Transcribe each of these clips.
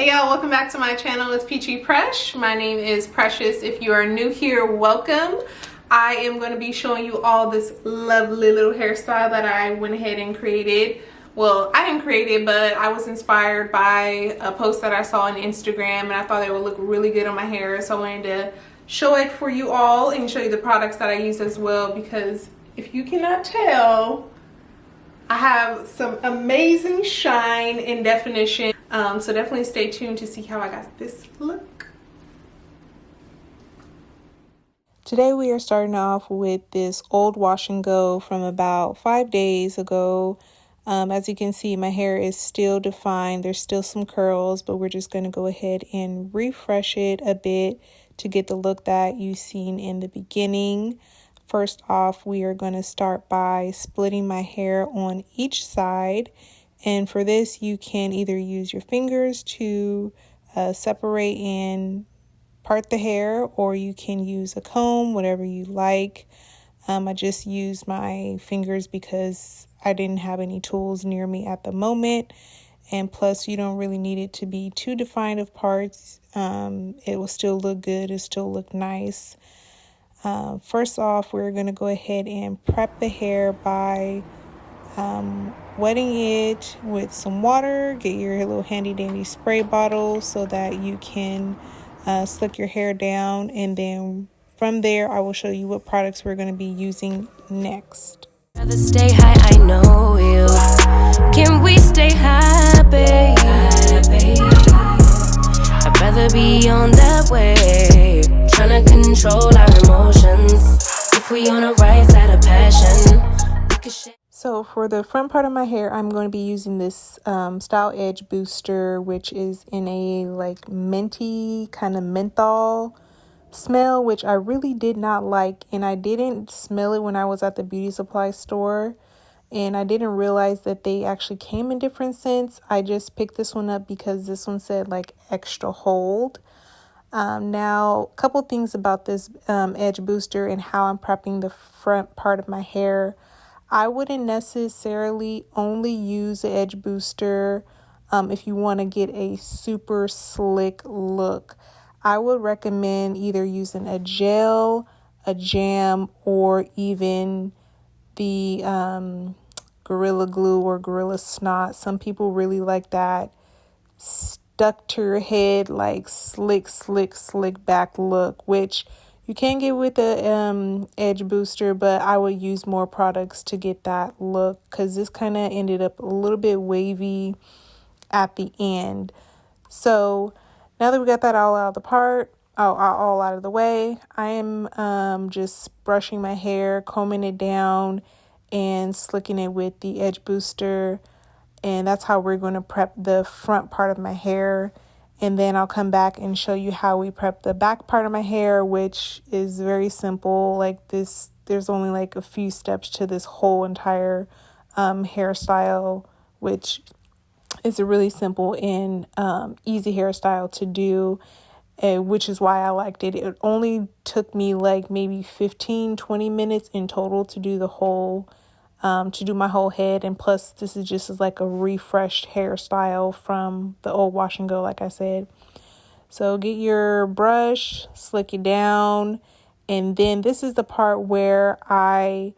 Hey y'all, welcome back to my channel. It's Peachy Presh. My name is Precious. If you are new here, welcome. I am going to be showing you all this lovely little hairstyle that I went ahead and created. Well, I didn't create it, but I was inspired by a post that I saw on Instagram and I thought it would look really good on my hair. So I wanted to show it for you all and show you the products that I use as well, because if you cannot tell, I have some amazing shine and definition. So definitely stay tuned to see how I got this look. Today we are starting off with this old wash and go from about 5 days ago. As you can see, my hair is still defined. There's still some curls, but we're just going to go ahead and refresh it a bit to get the look that you've seen in the beginning. First off, we are going to start by splitting my hair on each side. And for this, you can either use your fingers to separate and part the hair, or you can use a comb, whatever you like. I just used my fingers because I didn't have any tools near me at the moment. And plus, you don't really need it to be too defined of parts. It will still look good. It'll still look nice. First off, we're going to go ahead and prep the hair by wetting it with some water. Get your little handy dandy spray bottle so that you can slick your hair down, and then from there I will show you what products we're going to be using next. Rather stay high, I know you. Can we stay happy? I'd rather be on that way, trying to control our emotions. If we on the right side of passion, we could share. So for the front part of my hair, I'm going to be using this Style Edge Booster, which is in a like minty kind of menthol smell, which I really did not like, and I didn't smell it when I was at the beauty supply store, and I didn't realize that they actually came in different scents. I just picked this one up because this one said like extra hold. Now, a couple things about this Edge Booster and how I'm prepping the front part of my hair. I wouldn't necessarily only use the Edge Booster if you want to get a super slick look. I would recommend either using a gel, a jam, or even the Gorilla Glue or Gorilla Snot. Some people really like that stuck to your head, like slick back look, which you can get with the Edge Booster, but I would use more products to get that look, because this kind of ended up a little bit wavy at the end. So now that we got that all out of the way, I am just brushing my hair, combing it down, and slicking it with the Edge Booster. And that's how we're going to prep the front part of my hair. And then I'll come back and show you how we prep the back part of my hair, which is very simple. Like this, there's only like a few steps to this whole entire hairstyle, which is a really simple and easy hairstyle to do, which is why I liked it. It only took me like maybe 15-20 minutes in total to do the whole to do my whole head, and plus this is just like a refreshed hairstyle from the old wash and go, like I said. So get your brush, slick it down, and then this is the part where I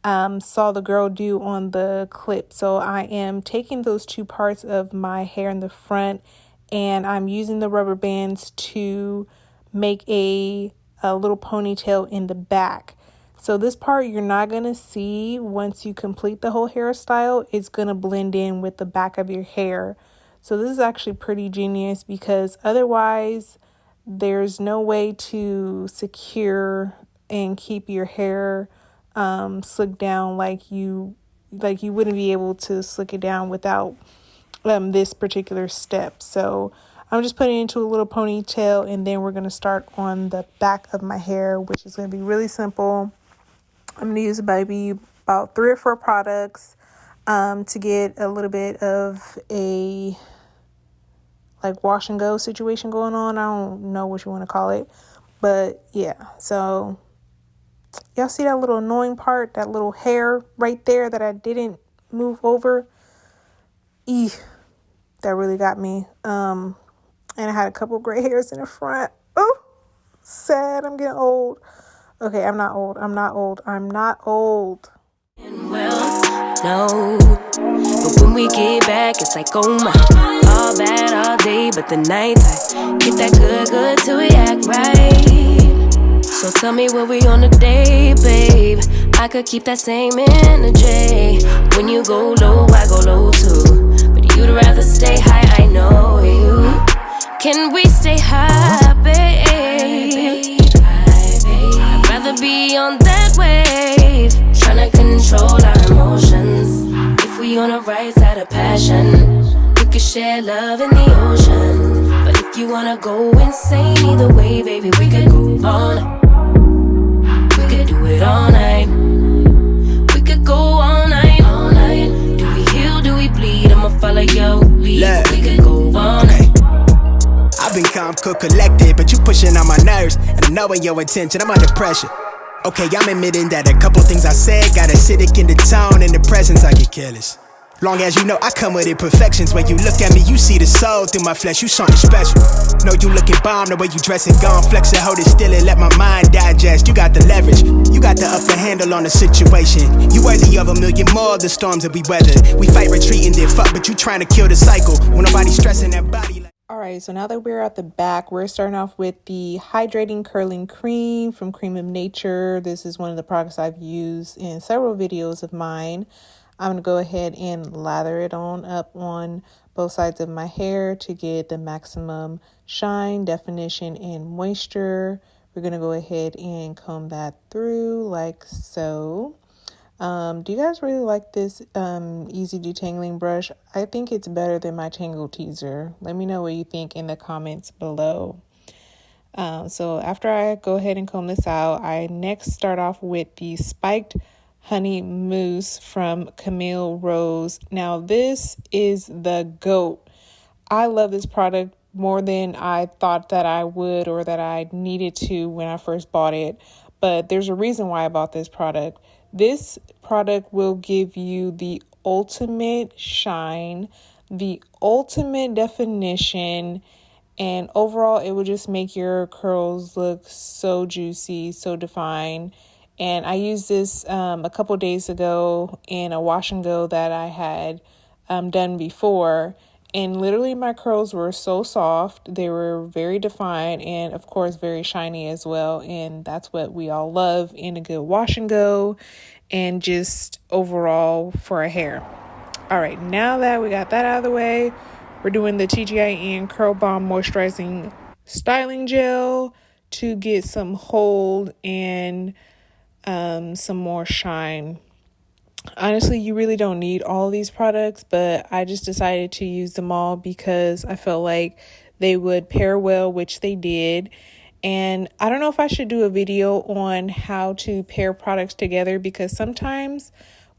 saw the girl do on the clip. So I am taking those two parts of my hair in the front, and I'm using the rubber bands to make a little ponytail in the back. So this part you're not going to see once you complete the whole hairstyle. It's going to blend in with the back of your hair. So this is actually pretty genius, because otherwise there's no way to secure and keep your hair slicked down like you wouldn't be able to slick it down without this particular step. So I'm just putting it into a little ponytail, and then we're going to start on the back of my hair, which is going to be really simple. I'm going to use maybe about 3 or 4 products to get a little bit of a like wash and go situation going on. I don't know what you want to call it, but yeah. So y'all see that little annoying part, that little hair right there that I didn't move over? That really got me. And I had a couple gray hairs in the front. Oh, sad. I'm getting old. Okay, I'm not old. I'm not old. I'm not old. Well, no. But when we get back, it's like, oh my. All bad all day, but the night I get that good till we act right. So tell me what we on a day, babe. I could keep that same energy. When you go low, I go low too. But you'd rather stay high, I know you. Can we stay high, babe? I'd rather be on that wave, tryna control our emotions. If we on the right side of passion, we could share love in the ocean. But if you wanna go insane either way, baby, we could go on. We could do it all night. We could go all night, all night. Do we heal, do we bleed? I'ma follow your lead. We could go all night. I've been calm, cool, collected, but you pushing on my nerves. And I know in your attention, I'm under pressure. Okay, I'm admitting that a couple things I said got acidic in the tone. In the presence, I get careless. Long as you know I come with imperfections. When you look at me, you see the soul through my flesh. You something special. Know you looking bomb, the way you dressing, gone flex it, hold it still and let my mind digest. You got the leverage, you got the upper handle on the situation. You worthy of a million more of the storms that we weather. We fight retreating, then fuck, but you trying to kill the cycle. When nobody's stressing that body like. All right, so now that we're at the back, we're starting off with the Hydrating Curling Cream from Cream of Nature. This is one of the products I've used in several videos of mine. I'm going to go ahead and lather it on up on both sides of my hair to get the maximum shine, definition, and moisture. We're going to go ahead and comb that through like so. Do you guys really like this easy detangling brush? I think it's better than my Tangle Teaser. Let me know what you think in the comments below. So after I go ahead and comb this out, I next start off with the Spiked Honey Mousse from Camille Rose. Now this is the GOAT. I love this product more than I thought that I would or that I needed to when I first bought it. But there's a reason why I bought this product. This product will give you the ultimate shine, the ultimate definition, and overall it will just make your curls look so juicy, so defined. And I used this a couple days ago in a wash and go that I had done before. And literally my curls were so soft. They were very defined and of course very shiny as well. And that's what we all love in a good wash and go and just overall for our hair. All right, now that we got that out of the way, we're doing the TGIN Curl Bomb Moisturizing Styling Gel to get some hold and some more shine. Honestly, you really don't need all these products, but I just decided to use them all because I felt like they would pair well, which they did. And I don't know if I should do a video on how to pair products together because sometimes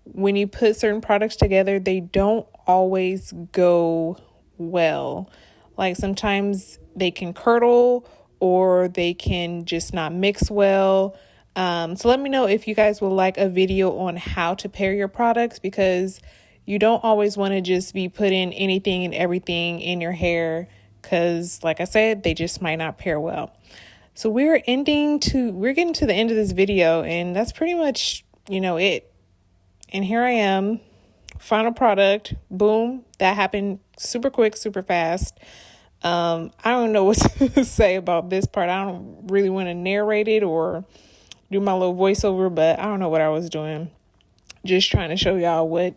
when you put certain products together, they don't always go well. Like sometimes they can curdle or they can just not mix well. So let me know if you guys would like a video on how to pair your products because you don't always want to just be putting anything and everything in your hair because like I said, they just might not pair well. So we're getting to the end of this video and that's pretty much, it. And here I am, final product, boom, that happened super quick, super fast. I don't know what to say about this part. I don't really want to narrate it or do my little voiceover, but I don't know what I was doing. Just trying to show y'all what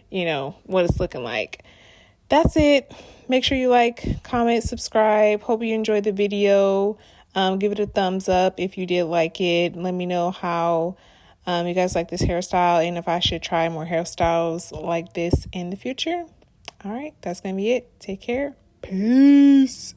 it's looking like. That's it. Make sure you like, comment, subscribe. Hope you enjoyed the video. Give it a thumbs up if you did like it. Let me know how you guys like this hairstyle and if I should try more hairstyles like this in the future. All right, that's going to be it. Take care. Peace.